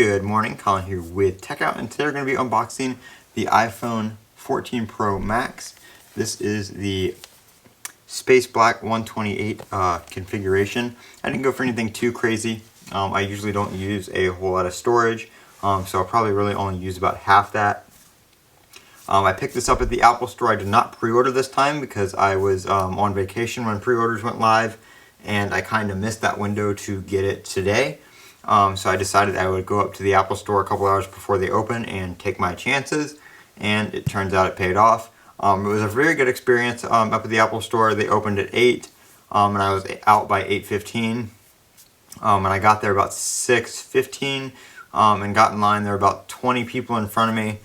Good morning, Colin here with Techout, and today we're going to be unboxing the iPhone 14 Pro Max. This is the Space Black 128 configuration. I didn't go for anything too crazy. I usually don't use a whole lot of storage, so I'll probably really only use about half that. I picked this up at the Apple Store. I did not pre-order this time because I was on vacation when pre-orders went live, and I kind of missed that window to get it today. So I decided I would go up to the Apple Store a couple hours before they open and take my chances, and it turns out it paid off. It was a very good experience up at the Apple Store. They opened at 8, and I was out by 8:15, and I got there about 6:15 and got in line. There were about 20 people in front of me.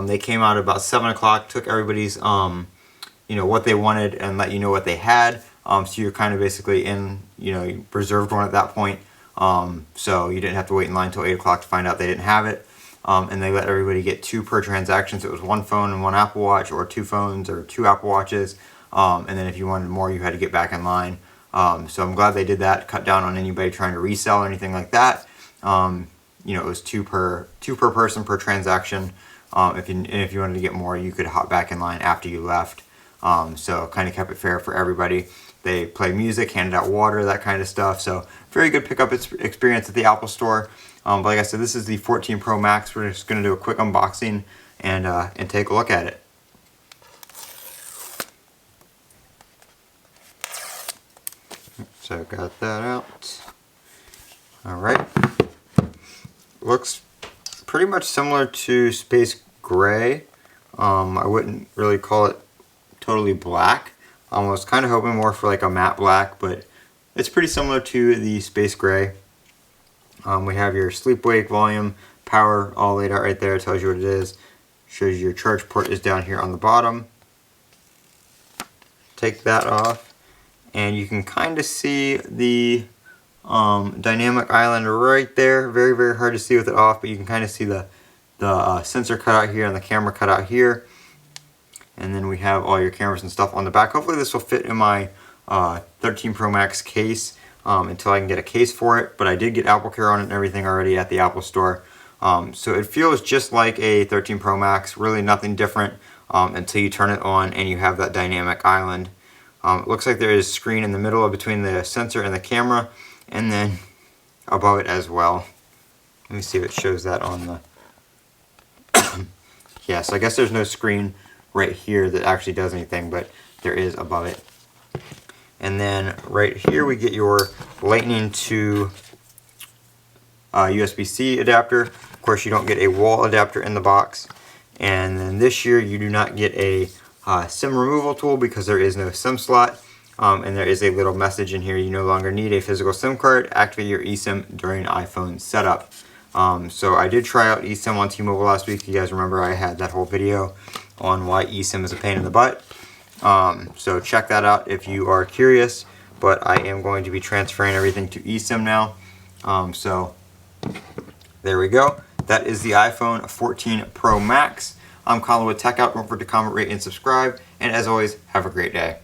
They came out at about 7 o'clock, took everybody's what they wanted and let you know what they had. So you're kind of basically in, you reserved one at that point. So you didn't have to wait in line until 8 o'clock to find out they didn't have it. And they let everybody get 2 per transaction. So it was 1 phone and 1 Apple Watch, or 2 phones or 2 Apple Watches. And then if you wanted more, you had to get back in line. So I'm glad they did that, cut down on anybody trying to resell or anything like that. It was 2 per person per transaction. If you wanted to get more, you could hop back in line after you left. So kind of kept it fair for everybody. They play music, handed out water, that kind of stuff. So very good pickup experience at the Apple Store. But like I said, this is the 14 Pro Max. We're just going to do a quick unboxing and take a look at it. So got that out. Alright. Looks pretty much similar to Space Gray. I wouldn't really call it totally black. I was kind of hoping more for like a matte black, but it's pretty similar to the Space Gray. We have your sleep, wake, volume, power all laid out right there. It tells you what it is. Shows you your charge port is down here on the bottom. Take that off, and you can kind of see the dynamic island right there. Very, very hard to see with it off, but you can kind of see the sensor cut out here and the camera cut out here. And then we have all your cameras and stuff on the back. Hopefully this will fit in my 13 Pro Max case until I can get a case for it. But I did get Apple Care on it and everything already at the Apple Store. So it feels just like a 13 Pro Max. Really nothing different until you turn it on and you have that dynamic island. It looks like there is a screen in the middle between the sensor and the camera, and then above it as well. Let me see if it shows that on the... Yeah, so I guess there's no screen right here that actually does anything, but there is above it. And then right here we get your Lightning to USB-C adapter. Of course, you don't get a wall adapter in the box. And then this year you do not get a SIM removal tool because there is no SIM slot. And there is a little message in here: you no longer need a physical SIM card. Activate your eSIM during iPhone setup. So I did try out eSIM on T-Mobile last week. You guys remember I had that whole video on why eSIM is a pain in the butt. So check that out if you are curious. But I am going to be transferring everything to eSIM now. So there we go. That is the iPhone 14 Pro Max. I'm Colin with Techout. Don't forget to comment, rate, and subscribe. And as always, have a great day.